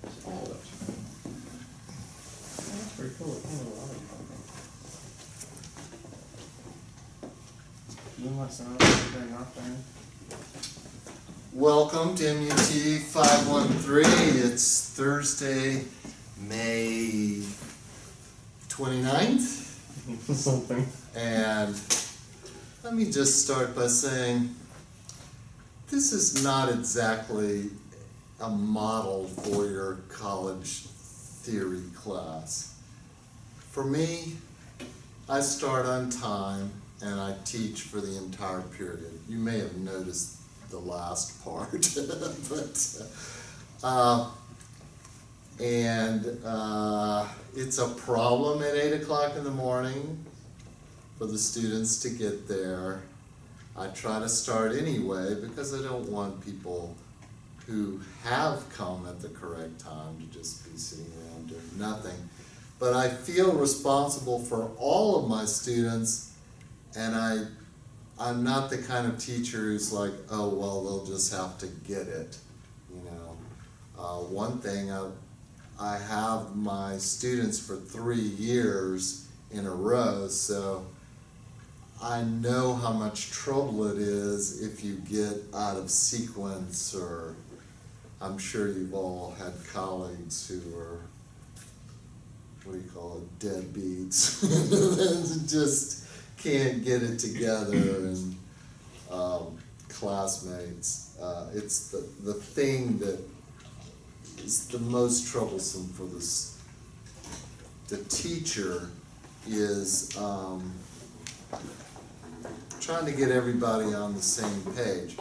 All of it. Oh, that's pretty cool. It came with a lot of Moonlight Sonata during Nocturne. Welcome to MUT 513. It's Thursday, May 29th. Something. And let me just start by saying this is not exactly a model for your college theory class. For me, I start on time and I teach for the entire period. You may have noticed the last part, it's a problem at 8 o'clock in the morning for the students to get there. I try to start anyway because I don't want people who have come at the correct time to just be sitting around doing nothing. But I feel responsible for all of my students, and I'm not the kind of teacher who's like, oh, well, they'll just have to get it, you know. One thing, I have my students for 3 years in a row, so I know how much trouble it is if you get out of sequence, or I'm sure you've all had colleagues who are, what do you call it, deadbeats, just can't get it together, and classmates. It's the thing that is the most troublesome for the teacher is trying to get everybody on the same page.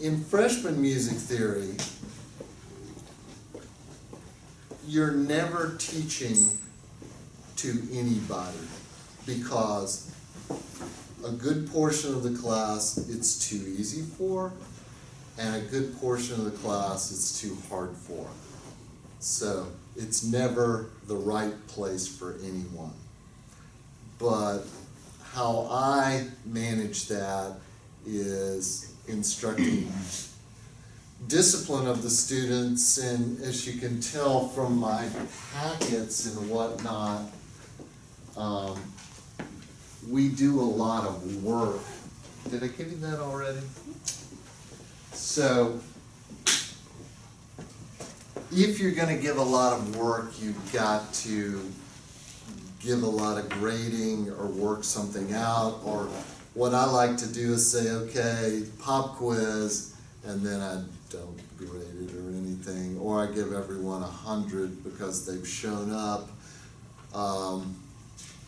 In freshman music theory, you're never teaching to anybody because a good portion of the class it's too easy for, and a good portion of the class it's too hard for. So it's never the right place for anyone. But how I manage that is instructing discipline of the students, and as you can tell from my packets and whatnot, we do a lot of work. Did I give you that already? So, if you're going to give a lot of work, you've got to give a lot of grading or work something out, or what I like to do is say, okay, pop quiz, and then I don't grade it or anything, or I give everyone 100 because they've shown up.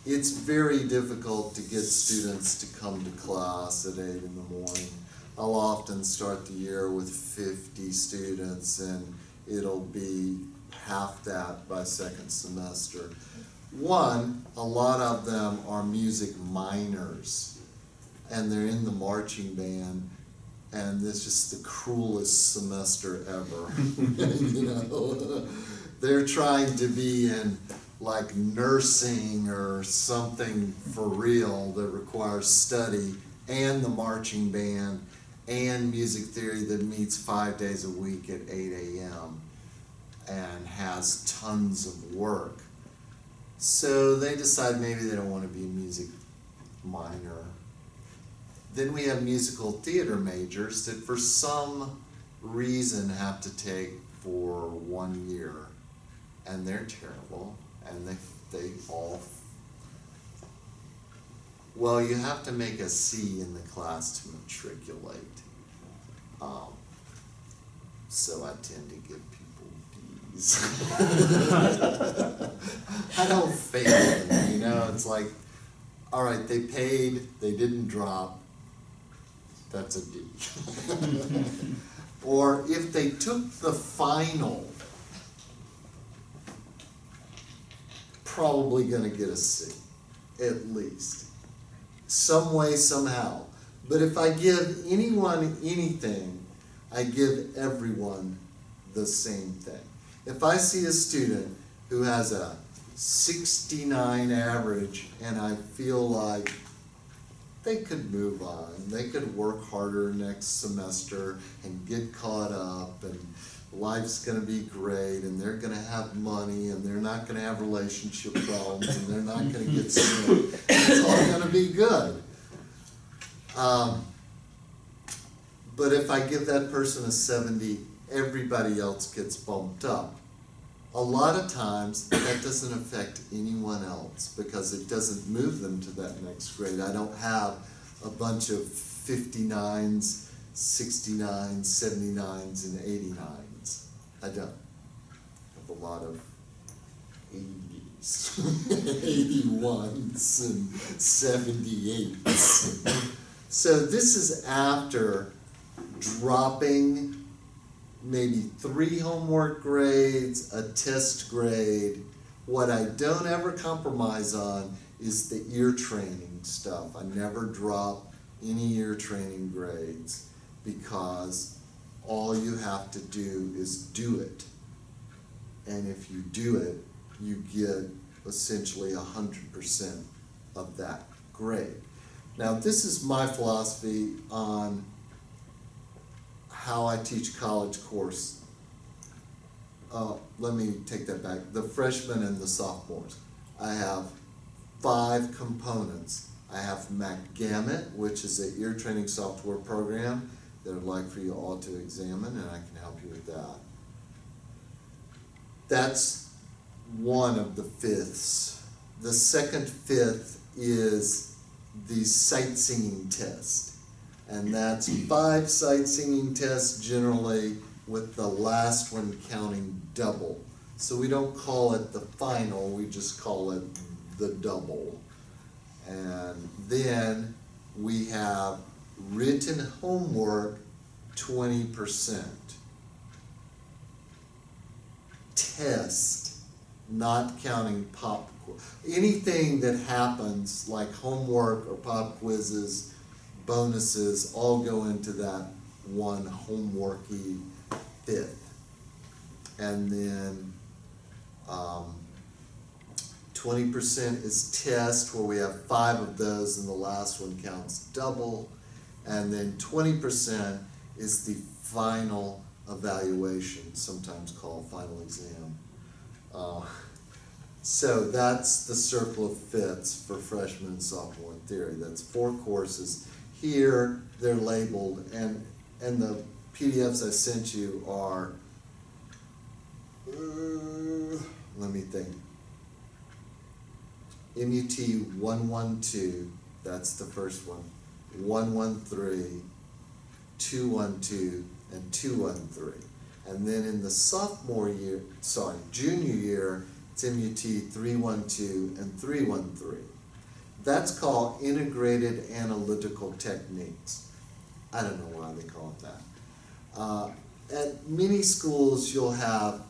It's very difficult to get students to come to class at 8 in the morning. I'll often start the year with 50 students, and it'll be half that by second semester. One, a lot of them are music minors, and they're in the marching band, and this is just the cruelest semester ever. You know, they're trying to be in like nursing or something for real that requires study, and the marching band, and music theory that meets 5 days a week at 8 a.m. and has tons of work. So they decide maybe they don't want to be a music minor. Then we have musical theater majors that for some reason have to take for 1 year, and they're terrible, and they all, well, you have to make a C in the class to matriculate. So I tend to give people B's. I don't fail them, you know, it's like, all right, they paid, they didn't drop, that's a D. Or if they took the final, probably gonna get a C, at least. Some way, somehow. But if I give anyone anything, I give everyone the same thing. If I see a student who has a 69 average and I feel like they could move on, they could work harder next semester and get caught up and life's gonna be great, and they're gonna have money, and they're not gonna have relationship problems, and they're not gonna get sick. It's all gonna be good. But if I give that person a 70, everybody else gets bumped up. A lot of times, that doesn't affect anyone else because it doesn't move them to that next grade. I don't have a bunch of 59s, 69s, 79s, and 89s. I don't. I have a lot of 80s, 81s, and 78s. So this is after dropping maybe 3 homework grades, a test grade. What I don't ever compromise on is the ear training stuff. I never drop any ear training grades because all you have to do is do it. And if you do it, you get essentially 100% of that grade. Now, this is my philosophy on how I teach college course. Let me take that back. The freshmen and the sophomores. I have 5 components. I have MacGammon, which is an ear training software program that I'd like for you all to examine, and I can help you with that. That's one of the fifths. The second fifth is the sight singing test. And that's 5 sight singing tests generally, with the last one counting double. So we don't call it the final, we just call it the double. And then we have written homework, 20%. Test, not counting pop quiz. Anything that happens like homework or pop quizzes, bonuses, all go into that one homeworky fifth. And then 20% is test, where we have 5 of those and the last one counts double. And then 20% is the final evaluation, sometimes called final exam. So that's the circle of fifths for freshman and sophomore in theory. That's 4 courses. Here they're labeled, and the PDFs I sent you are, let me think. MUT 112, that's the first one. 113, 212, and 213. And then in the junior year, it's MUT 312 and 313. That's called integrated analytical techniques. I don't know why they call it that. At many schools, you'll have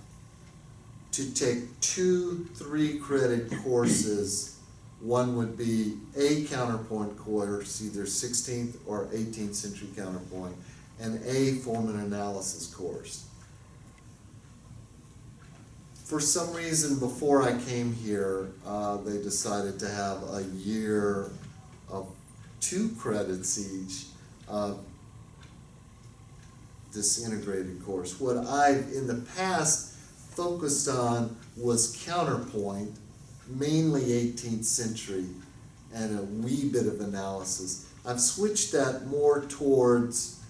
to take 2 3-credit courses. One would be a counterpoint course, either 16th or 18th century counterpoint, and a form and analysis course. For some reason, before I came here, they decided to have a year of 2 credits each of this integrated course. What I've in the past focused on was counterpoint, mainly 18th century, and a wee bit of analysis. I've switched that more towards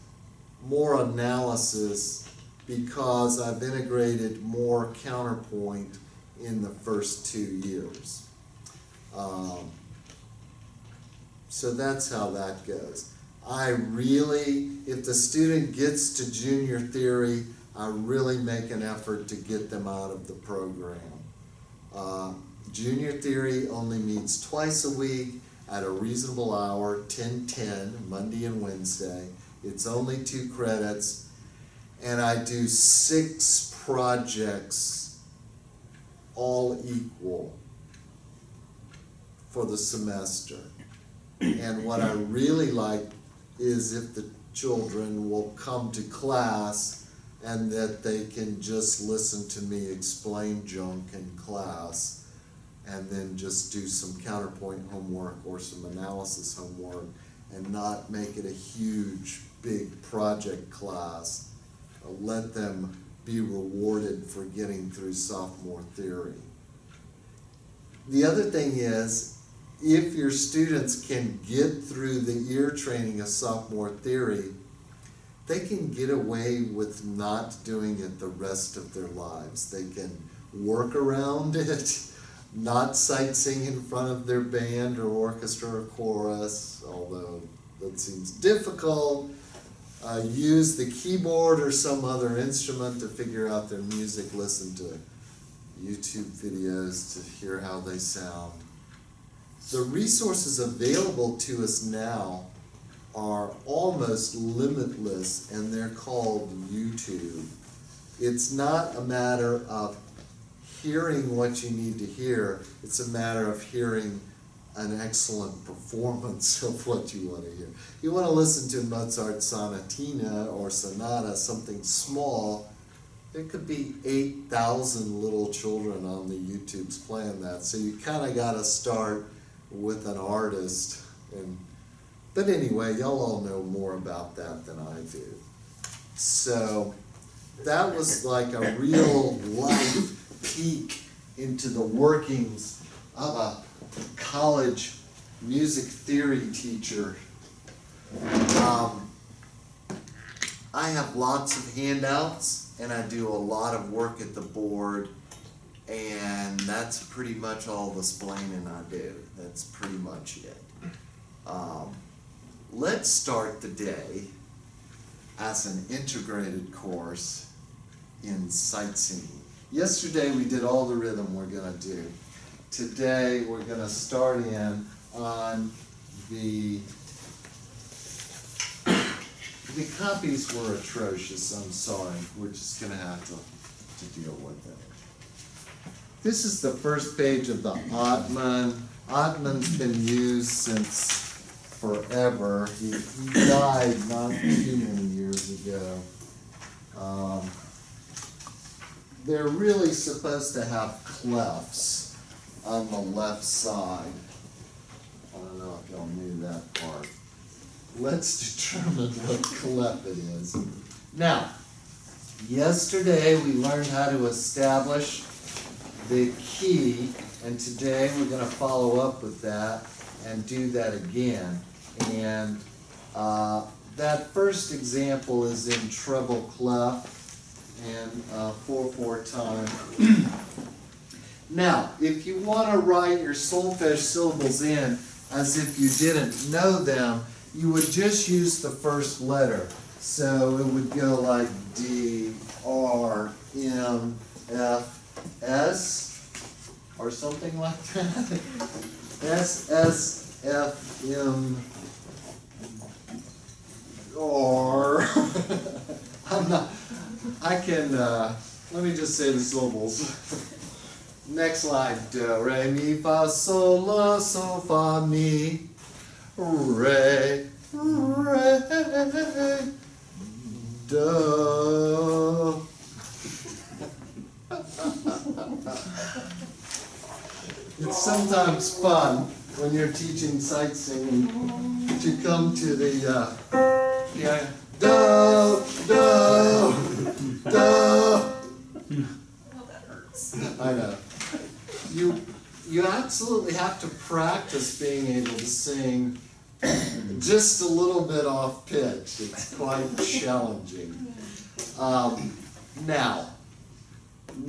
more analysis because I've integrated more counterpoint in the first 2 years. So that's how that goes. If the student gets to junior theory, I really make an effort to get them out of the program. Junior theory only meets twice a week at a reasonable hour, 10:10, Monday and Wednesday. It's only 2 credits, and I do 6 projects, all equal, for the semester. And what I really like is if the children will come to class and that they can just listen to me explain junk in class, and then just do some counterpoint homework or some analysis homework, and not make it a huge, big project class. Let them be rewarded for getting through sophomore theory. The other thing is, if your students can get through the ear training of sophomore theory, they can get away with not doing it the rest of their lives. They can work around it, not sight sing in front of their band or orchestra or chorus, although that seems difficult. Use the keyboard or some other instrument to figure out their music, listen to YouTube videos to hear how they sound. The resources available to us now are almost limitless, and they're called YouTube. It's not a matter of hearing what you need to hear, it's a matter of hearing an excellent performance of what you want to hear. You want to listen to Mozart's sonatina or sonata, something small, there could be 8,000 little children on the YouTubes playing that, so you kind of got to start with an artist. But anyway, y'all all know more about that than I do. So that was like a real life peek into the workings of a college music theory teacher. I have lots of handouts and I do a lot of work at the board, and that's pretty much all the splaining I do. That's pretty much it. Let's start the day as an integrated course in sight singing. Yesterday we did all the rhythm we're going to do. Today we're going to start in on the copies were atrocious, I'm sorry. We're just going to have to deal with it. This is the first page of the Ottman. Ottman's been used since forever. He died not too many years ago. They're really supposed to have clefs on the left side. I don't know if y'all knew that part. Let's determine what clef it is. Now, yesterday we learned how to establish the key, and today we're going to follow up with that and do that again. And that first example is in treble clef and 4/4 time. Now, if you want to write your solfege syllables in as if you didn't know them, you would just use the first letter. So it would go like D, R, M, F, S, or something like that. S, S, F, M, R. Let me just say the syllables. Next line, do, re, mi, fa, sol, la, sol, fa, mi, re, do. It's sometimes fun when you're teaching sight singing to come to the do, do, do. Oh, that hurts. I know. You absolutely have to practice being able to sing just a little bit off pitch. It's quite challenging. Now,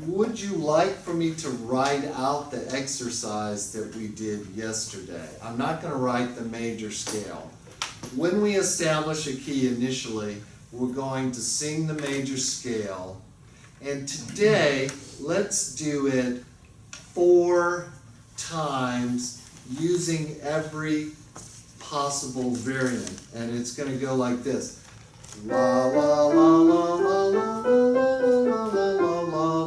would you like for me to write out the exercise that we did yesterday? I'm not going to write the major scale. When we establish a key initially, we're going to sing the major scale. And today, let's do it 4 times using every possible variant. And it's going to go like this. La la la la la la la la la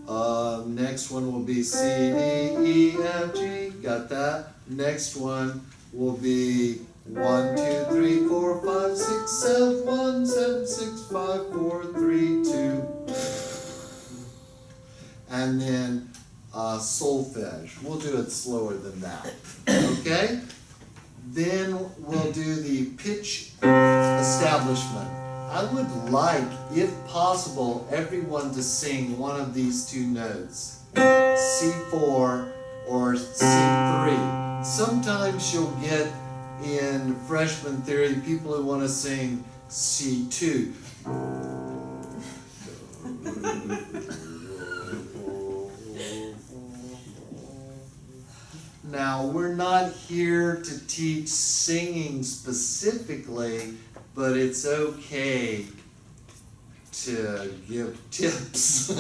la. Next one will be C, D, E, F, G. Got that? Next one will be 1, 2, 3, 4, 5, 6, 7, 1, 7, 6, 5, 4, 3, 2. And then solfege. We'll do it slower than that. Okay? Then we'll do the pitch establishment. I would like, if possible, everyone to sing one of these two notes, C4 or C3. Sometimes you'll get in freshman theory people who want to sing C2. Now, we're not here to teach singing specifically, but it's okay to give tips.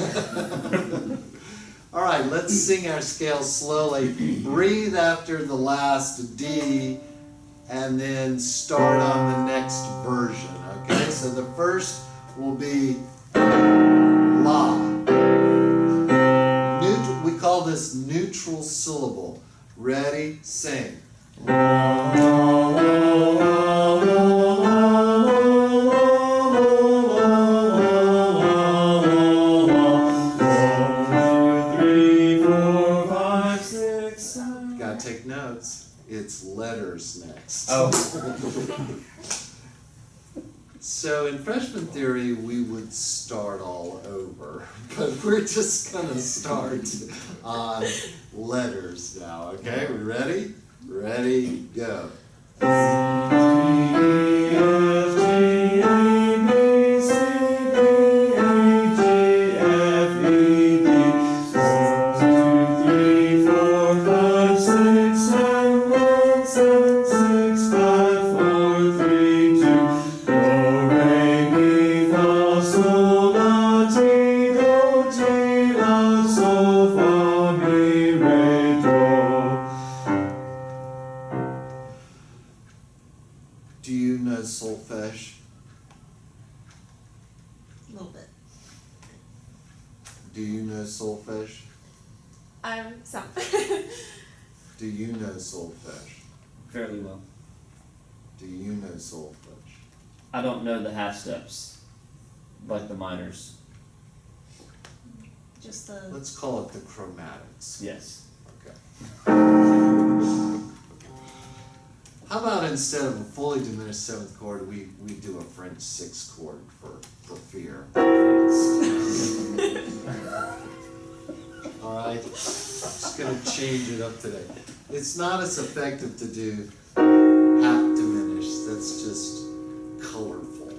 All right, let's sing our scale slowly. Breathe after the last D, and then start on the next version, okay? So the first will be La. We call this neutral syllable. Ready, sing. Gotta take notes. It's letters next. Oh. So in freshman theory, we would start all over, but we're just gonna start on letters now, okay? We ready? Ready, go. Do you know solfege? A little bit. Do you know solfege? Some. Do you know solfege? Fairly well. Do you know solfege? I don't know the half steps, like the minors. Just the. Let's call it the chromatics. Yes. Okay. How about instead of a fully diminished seventh chord, we do a French sixth chord for fear? All right, just gonna change it up today. It's not as effective to do half diminished. That's just colorful.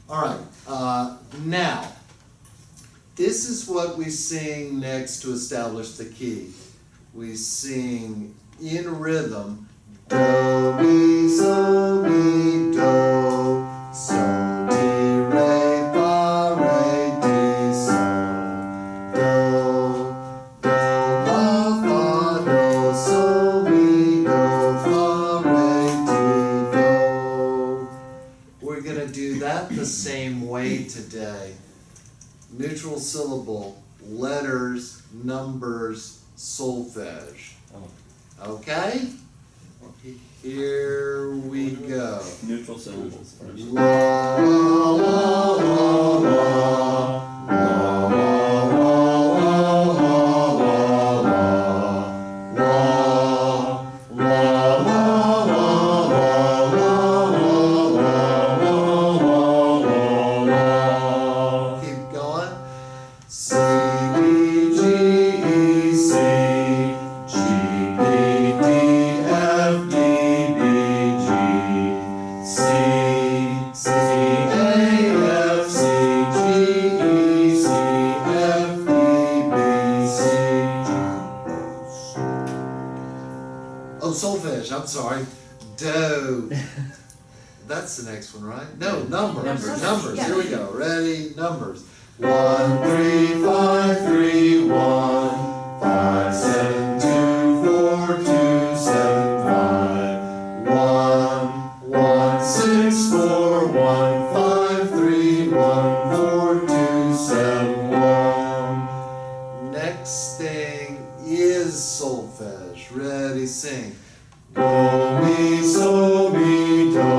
All right, now this is what we sing next to establish the key. We sing in rhythm. Do, mi, so, mi, do, so, di, re, fa, re, di, so, do, la, fa, do, so, mi, do, fa, re, di, do. We're gonna do that the same way today. Neutral syllable, letters, numbers, solfege. Okay? Here we go. Neutral syllables first. La, la, la, la, la, la, keep going. C, B, G, E, C, G, B, D, F, D, B, G, C, C, A, F, C, G, E, C, F, D, B, C. Oh, solfege, I'm sorry. Do. That's the next one, right? No, numbers. Numbers. Here we go. Ready? Numbers. 1, 3, 5, 3, 1, 5, 7, 2, 4, 2, 7, 5, 1, 1, 6, 4, 1, 5, 3, 1, 4, 2, 7, 1. Next thing is solfege. Ready? Sing. Do, mi, so, mi, do,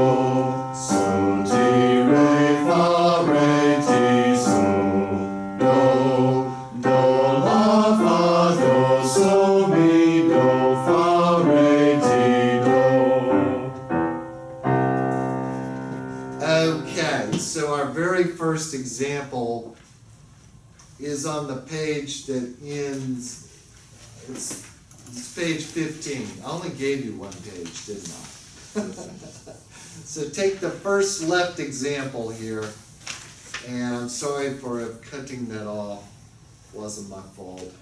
so, di, re, fa, re, di, so, do, do, is on the page that ends, it's page 15. I only gave you one page, didn't I? So take the first left example here, and I'm sorry for cutting that off. Wasn't my fault.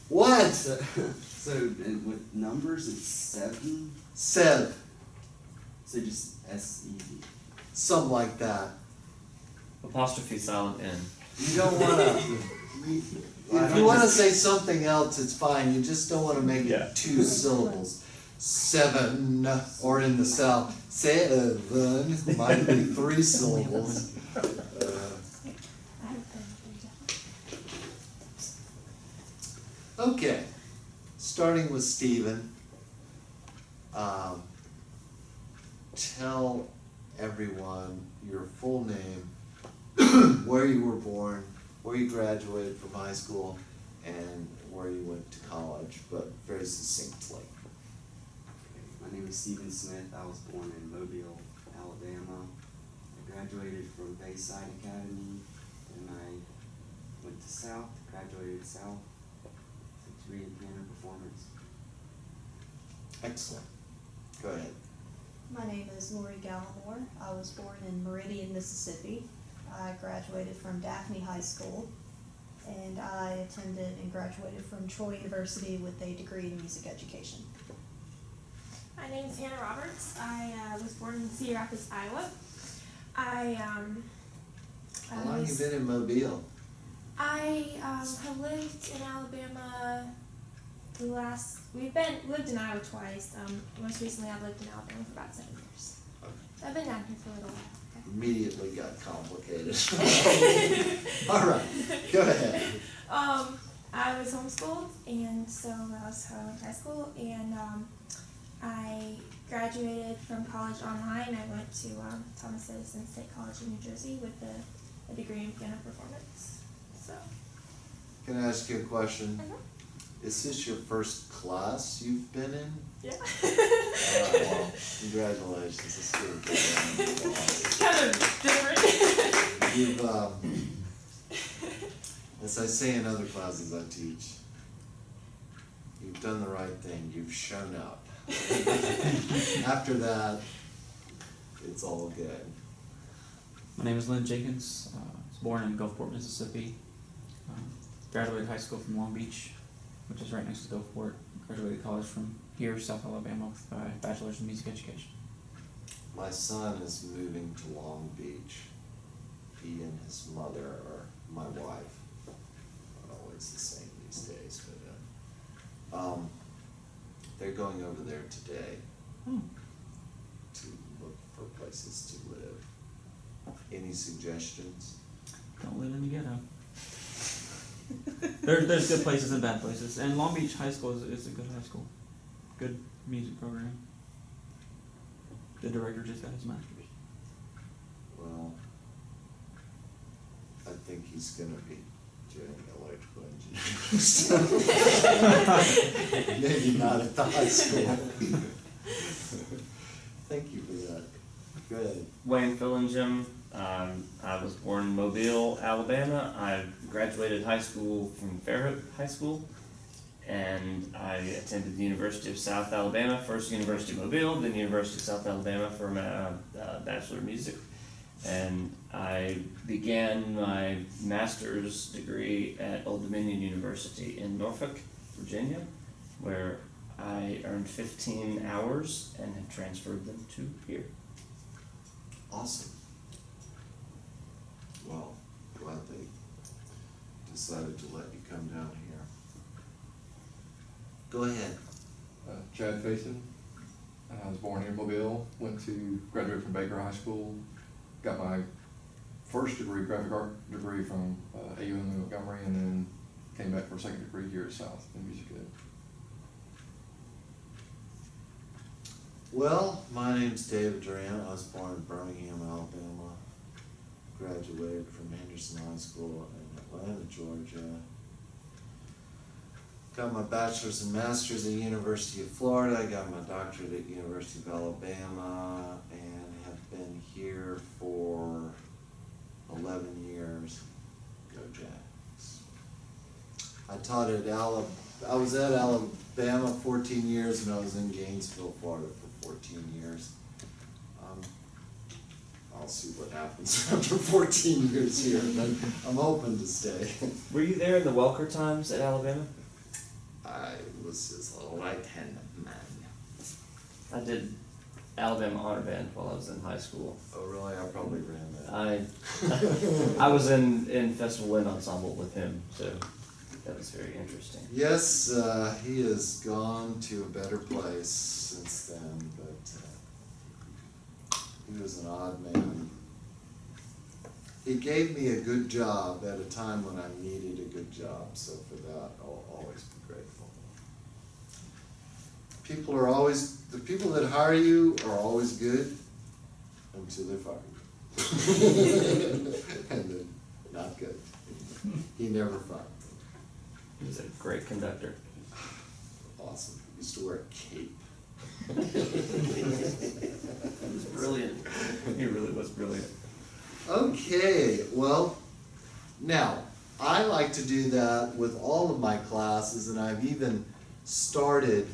What? So with numbers, it's 7. Sev, So just S-E-V. something like that. Apostrophe silent N. You don't wanna, if you wanna say something else, it's fine, you just don't wanna make Yeah. it 2 syllables. 7, or in the south, 7, might be 3 syllables. Okay, starting with Stephen. Tell everyone your full name, where you were born, where you graduated from high school, and where you went to college, but very succinctly. My name is Stephen Smith. I was born in Mobile, Alabama. I graduated from Bayside Academy, and I went to South, graduated South, with a degree in piano performance. Excellent. Go ahead. My name is Lori Gallimore. I was born in Meridian, Mississippi. I graduated from Daphne High School, and I attended and graduated from Troy University with a degree in music education. My name is Hannah Roberts. I was born in Cedar Rapids, Iowa. I How long have you been in Mobile? have lived in Alabama lived in Iowa twice. Most recently I've lived in Alabama for about 7 years. So I've been down here for a little while. Immediately got complicated. All right, go ahead. I was homeschooled, and so that was how I went to high school, and I graduated from college online. I went to Thomas Edison State College in New Jersey with a degree in piano performance. So. Can I ask you a question? Mhm. Is this your first class you've been in? Yeah. All right, well, congratulations. It's good. It's kind of different. You've, as I say in other classes I teach, you've done the right thing. You've shown up. After that, it's all good. My name is Lynn Jenkins. I was born in Gulfport, Mississippi. Graduated high school from Long Beach, which is right next to Gulfport. Graduated college from here, South Alabama, with a bachelor's in music education. My son is moving to Long Beach. He and his mother, or my wife, not always the same these days, but they're going over there today to look for places to live. Any suggestions? Don't live in the ghetto. There's good places and bad places, and Long Beach High School is a good high school. Good music program. The director just got his master's. Well, I think he's gonna be doing electrical engineering. Maybe not at the high school. Thank you for that. Good. Wayne Phillingham. I was born in Mobile, Alabama. I graduated high school from Fairhope High School, and I attended the University of South Alabama, first University of Mobile, then University of South Alabama for my Bachelor of Music. And I began my master's degree at Old Dominion University in Norfolk, Virginia, where I earned 15 hours and have transferred them to here. Awesome. Well, glad they decided to let you come down here. Go ahead. Chad Faison. I was born in Mobile, graduated from Baker High School, got my first degree, graphic art degree from AUM Montgomery, and then came back for a second degree here at South in music ed. Well, my name's David Durant. I was born in Birmingham, Alabama. Graduated from Henderson High School in Atlanta, Georgia. Got my bachelor's and master's at University of Florida. I got my doctorate at University of Alabama, and have been here for 11 years. Go Jacks. I taught at I was at Alabama 14 years, and I was in Gainesville, Florida for 14 years. I'll see what happens after 14 years here, but I'm hoping to stay. Were you there in the Welker times at Alabama? I was his right-hand man. I did Alabama honor band while I was in high school. Oh, really? I probably ran that. I was in Festival Wind Ensemble with him, so that was very interesting. Yes, he has gone to a better place since then, but he was an odd man. He gave me a good job at a time when I needed a good job, so for that I'll always be grateful. The people that hire you are always good until they fire you. And then not good. He never fired me. He was a great conductor. Awesome. He used to wear a cape. He was brilliant. He really was brilliant. Okay, well, now, I like to do that with all of my classes, and I've even started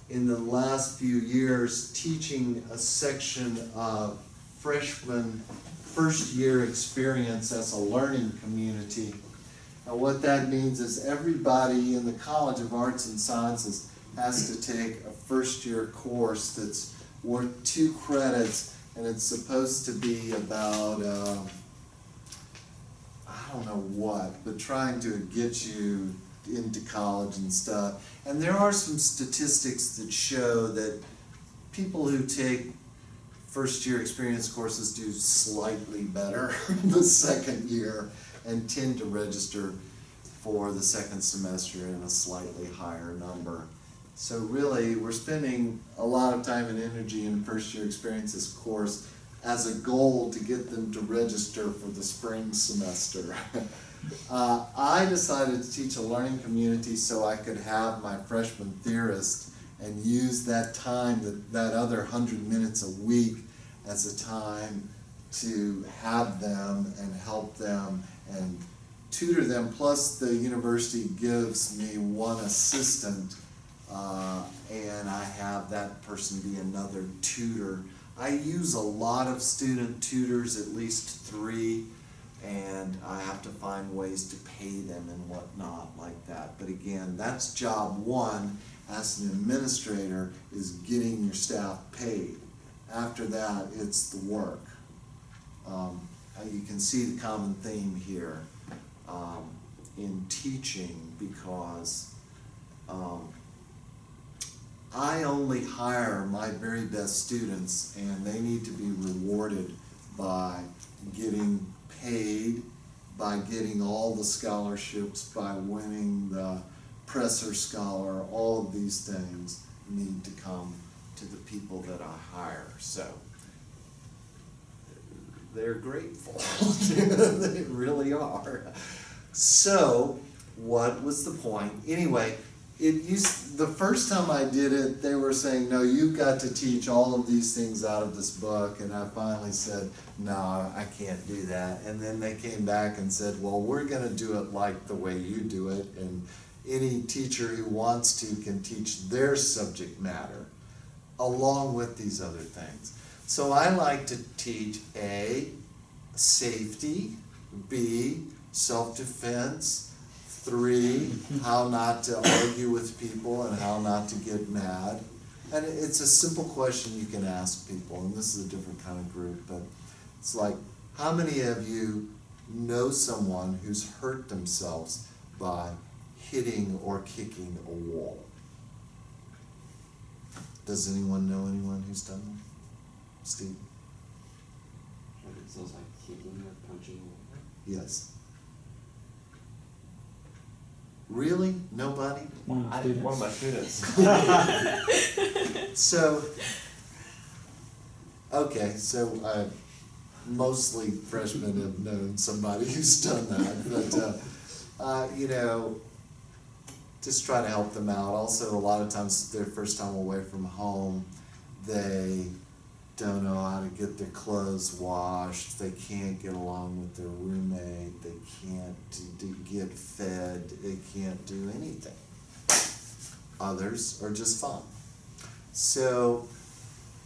in the last few years teaching a section of freshman first year experience as a learning community. And what that means is everybody in the College of Arts and Sciences has to take a first year course that's worth 2 credits, and it's supposed to be about, I don't know what, but trying to get you into college and stuff. And there are some statistics that show that people who take first year experience courses do slightly better the second year and tend to register for the second semester in a slightly higher number. So really, we're spending a lot of time and energy in first year experiences course as a goal to get them to register for the spring semester. I decided to teach a learning community so I could have my freshman theorist and use that time, that other 100 minutes a week, as a time to have them and help them and tutor them. Plus the university gives me one assistant, and I have that person be another tutor. I use a lot of student tutors, at least 3, and I have to find ways to pay them and whatnot like that. But again, that's job 1 as an administrator, is getting your staff paid. After that, it's the work. You can see the common theme here in teaching, because I only hire my very best students, and they need to be rewarded by getting paid, by getting all the scholarships, by winning the Presser Scholar. All of these things need to come to the people that I hire. So they're grateful. They really are. So what was the point? Anyway, the first time I did it, they were saying, no, you've got to teach all of these things out of this book. And I finally said, no, I can't do that. And then they came back and said, well, we're going to do it like the way you do it. And any teacher who wants to can teach their subject matter along with these other things. So I like to teach A, safety, B, self-defense, 3, how not to argue with people and how not to get mad. And it's a simple question you can ask people, and this is a different kind of group, but it's like, how many of you know someone who's hurt themselves by hitting or kicking a wall? Does anyone know anyone who's done that? Steve? It sounds like kicking or punching. Yes. Really? Nobody? One of my students. One of my students. So, okay, so mostly freshmen have known somebody who's done that, but you know, just try to help them out. Also, a lot of times their first time away from home, they don't know how to get their clothes washed, they can't get along with their roommate, they can't get fed, they can't do anything. Others are just fine. So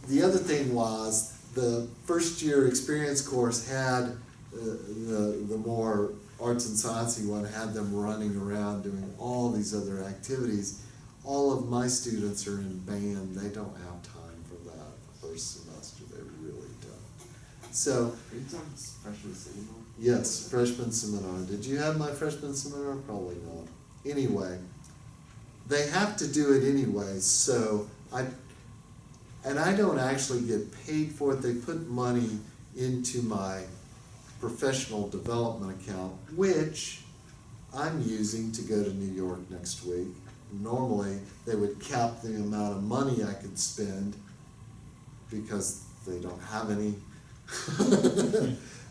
the other thing was the first year experience course had the more arts and sciencey one had them running around doing all these other activities. All of my students are in band. They don't have time for that first semester. They really don't. So, Are you talking freshman seminar? yes, freshman seminar. Did you have my freshman seminar? Probably not. Anyway, they have to do it anyway, so I don't actually get paid for it. They put money into my professional development account, which I'm using to go to New York next week. Normally, they would cap the amount of money I could spend because they don't have any.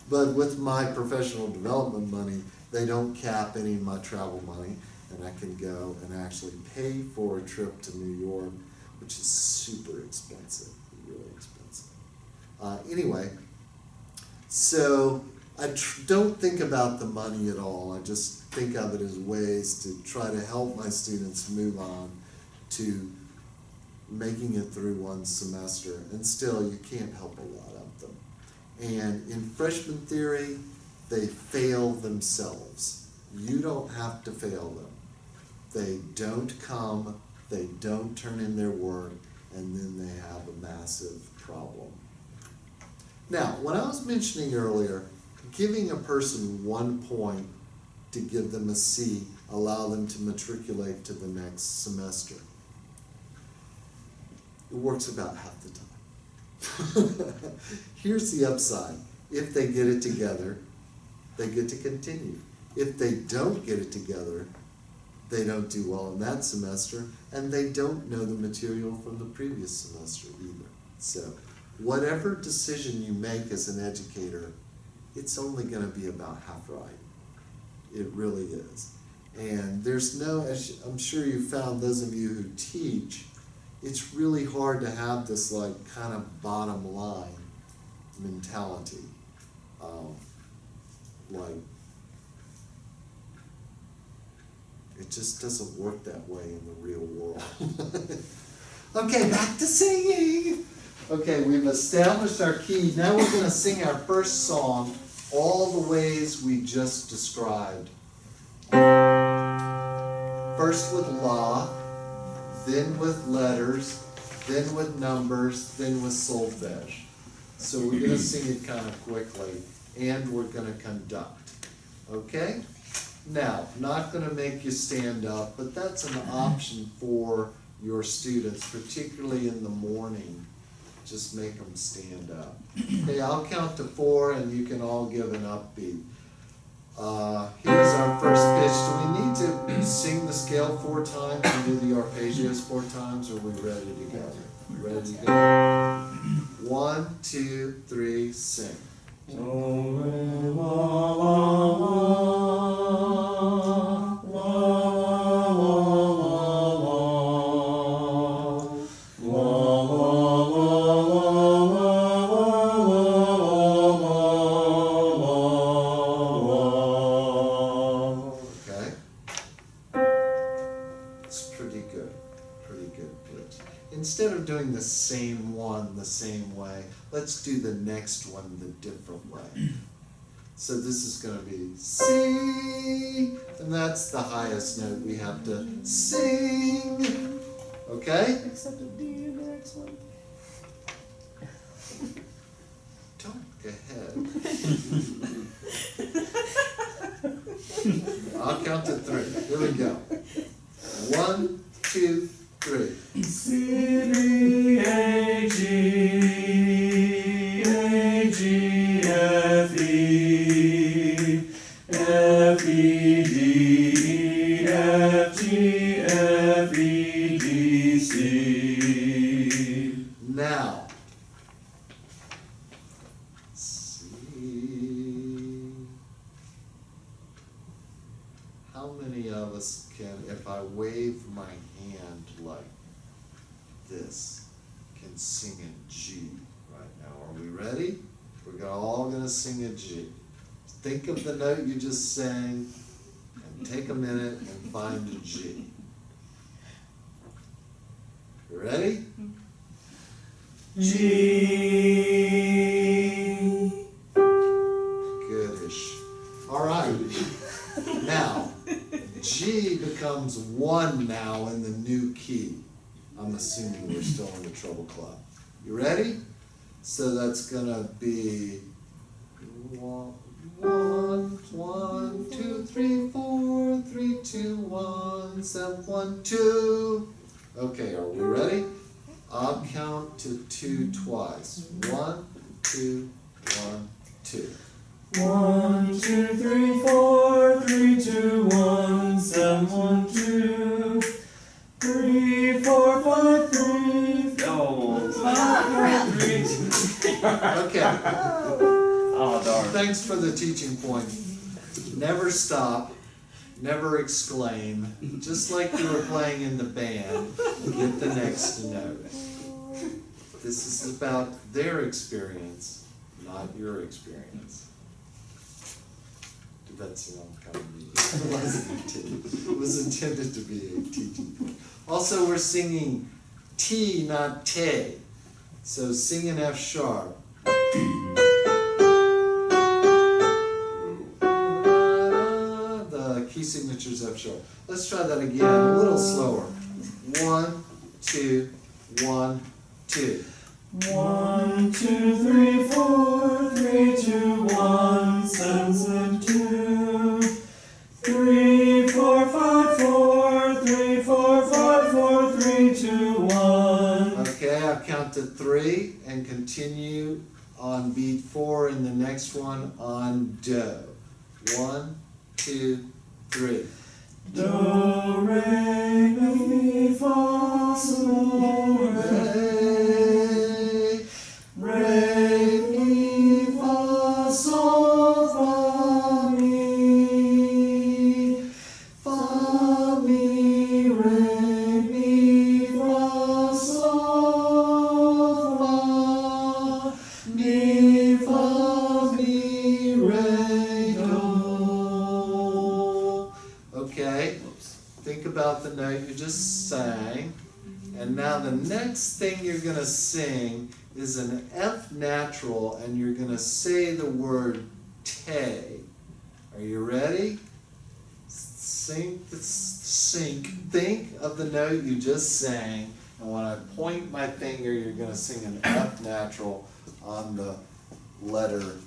But with my professional development money, they don't cap any of my travel money, and I can go and actually pay for a trip to New York, which is super expensive, really expensive. Anyway, so I don't think about the money at all. I just think of it as ways to try to help my students move on to making it through one semester. And still, you can't help a lot of them. And in freshman theory, they fail themselves. You don't have to fail them. They don't come, they don't turn in their work, and then they have a massive problem. Now, when I was mentioning earlier, giving a person 1 point to give them a C, allow them to matriculate to the next semester, it works about half the time. Here's the upside. If they get it together, they get to continue. If they don't get it together, they don't do well in that semester, and they don't know the material from the previous semester either. So, whatever decision you make as an educator, it's only going to be about half right. It really is. And there's no, as I'm sure you found, those of you who teach, it's really hard to have this like kind of bottom line mentality. Like, it just doesn't work that way in the real world. Okay, back to singing. Okay, we've established our key. Now we're going to sing our first song all the ways we just described. First with la, then with letters, then with numbers, then with solfege. So we're going to sing it kind of quickly, and we're going to conduct. Okay? Now, not going to make you stand up, but that's an option for your students, particularly in the morning. Just make them stand up. Okay, I'll count to 4, and you can all give an upbeat. Here's our first pitch. Do we need to sing the scale 4 times and do the arpeggios 4 times, or are we ready to go? Ready to go? 1, 2, 3, sing. Instead of doing the same one the same way, let's do the next one the different way. So this is going to be C, and that's the highest note we have to sing. Okay? Except a D in the next one. Don't go ahead. I'll count to 3. Here we go. 1, 2, 3. C, D, A, G, A, G, F, E, F, E, D, F, G, F, E, D, C. Now, C. How many of us can, if I wave my hand like this, can sing a G Right, now are we ready? We're all gonna sing a G. Think of the note you just sang and take a minute and find a G. You ready? G. Goodish. All right. Now, G becomes 1 now in the new key. I'm assuming we're still in the treble clef. You ready? So that's gonna be 1, 1, 2, 3, 4, 3, 2, 1, 7, 1, 2. Okay, are we ready? I'll count to 2 twice. 1, 2, 1, 2. 1, 2, 3, 4, 3, 2, 1, 7, 1, 2, 3, 4, 5, 3, Oh, 5, 4, 3, 2. Okay, oh darn. thanks for the teaching point. Never stop, never exclaim, just like you were playing in the band, get the next note. This is about their experience, not your experience. Did that sound kind of mean? It wasn't intended. It was intended to be a teaching point. Also, we're singing T, not te. So sing an F sharp. The key signature's F sharp. Let's try that again, a little slower. 1, 2, 1, 2. 1, 2, 3, 4, 3, 2, 1, 7, 7, 2, 3, 4, 5, 4, 3, 4, 5, 4, 3, 2, 1. Okay, I'll count to 3 and continue on beat 4 and the next one on do. 1, 2, 3. Do, re, mi, fa, sol, Re, re, mi, fa, sol, fa, mi, fa, mi, re, mi, fa, sol, fa, mi, fa, mi, re, do. Okay, think about the note you just sang. And now the next thing you're going to sing is an F natural, and you're going to say the word te. Are you ready? Think of the note you just sang, and when I point my finger, you're going to sing an F natural on the letter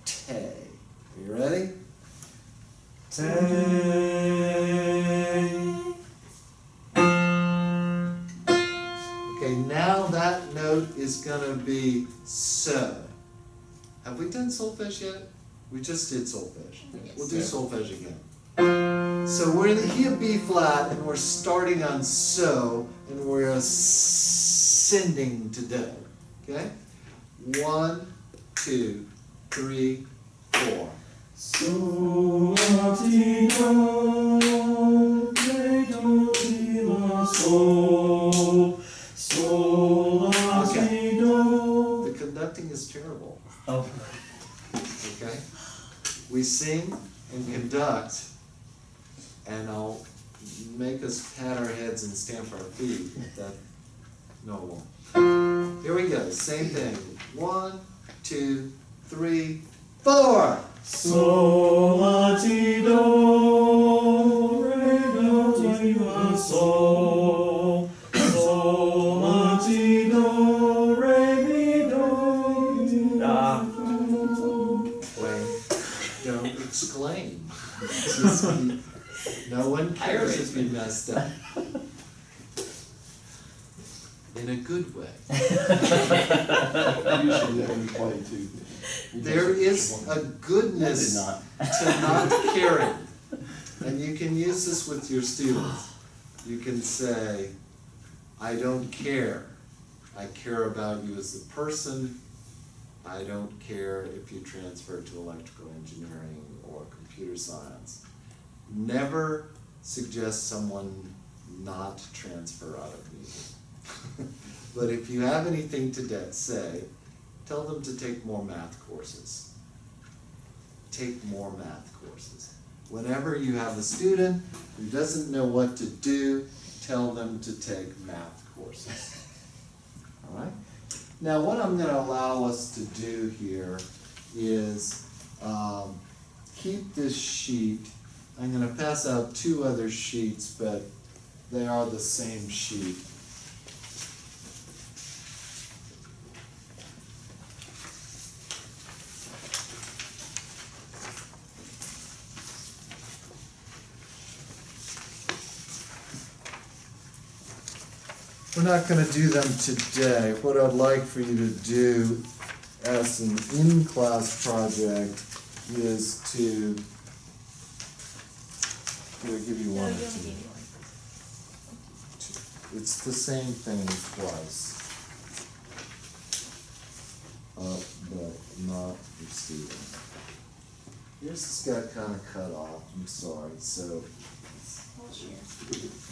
te. Are you ready? te. Okay, now that note is gonna be so. Have we done solfege yet? We just did solfege. We'll do solfege again. So we're in the key of B flat and we're starting on so and we're ascending to do. Okay? 1, 2, 3, 4. So, la, ti, do, re, do, ti, la, sol. So, la, ti, do. The conducting is terrible. Oh. Okay? We sing and conduct, and I'll make us pat our heads and stamp our feet. No, it won't. Here we go. Same thing. 1, 2, 3, 4. So, la, ti, do, re, do, ti, la, sol. So, la, ti, do, re, mi, do, ti, la, Wait. Don't exclaim. Just be, no one cares if you messed up. In a good way. Usually that when you play too. There is a goodness to not caring. And you can use this with your students. You can say, I don't care. I care about you as a person. I don't care if you transfer to electrical engineering or computer science. Never suggest someone not transfer out of music. But if you have anything to say, Tell them to take more math courses. Take more math courses. Whenever you have a student who doesn't know what to do, tell them to take math courses. All right? Now, what I'm going to allow us to do here is keep this sheet. I'm going to pass out 2 other sheets, but they are the same sheet. We're not going to do them today. What I'd like for you to do as an in-class project is to, here, I'll give you No, one you or only two. gave me one. It's the same thing twice. But not receiving. Yours has got kind of cut off, I'm sorry, so.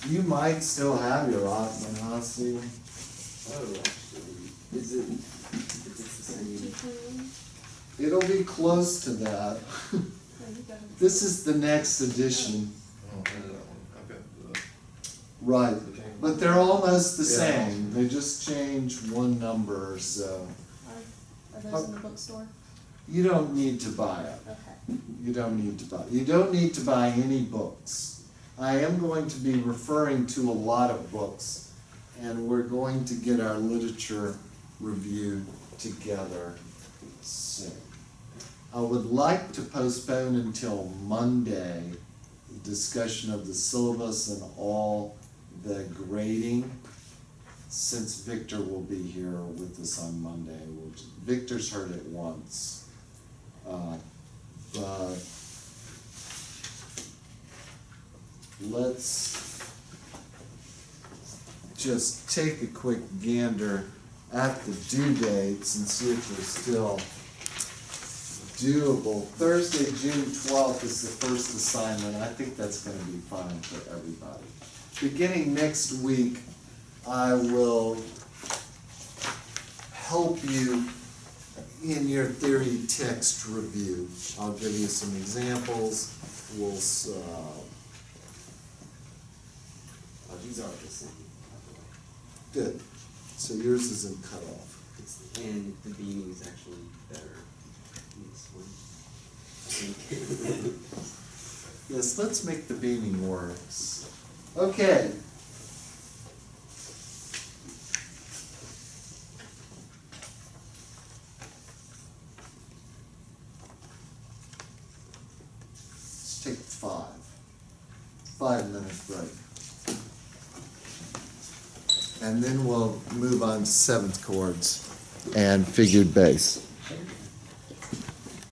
You might still have your Ottman, huh, Stephen? Oh, actually, is it the same? It'll be close to that. This is the next edition. I don't have that one. I've got Right, the change. but they're almost the Yeah. same. They just change one number or so. Are those in the bookstore? You don't need to buy it. Okay. You don't need to buy. You don't need to buy any books. I am going to be referring to a lot of books, and we're going to get our literature review together soon. I would like to postpone until Monday the discussion of the syllabus and all the grading, since Victor will be here with us on Monday. Victor's heard it once. But let's just take a quick gander at the due dates and see if they're still doable. Thursday, June 12th is the first assignment. I think that's going to be fine for everybody. Beginning next week, I will help you in your theory text review. I'll give you some examples. We'll Oh, these are the same, by the way. good. So yours isn't cut off. And the beaming is actually better in this one. I think. Yes, let's make the beaming works. Okay. Let's take 5-minute break. And then we'll move on to 7th chords and figured bass.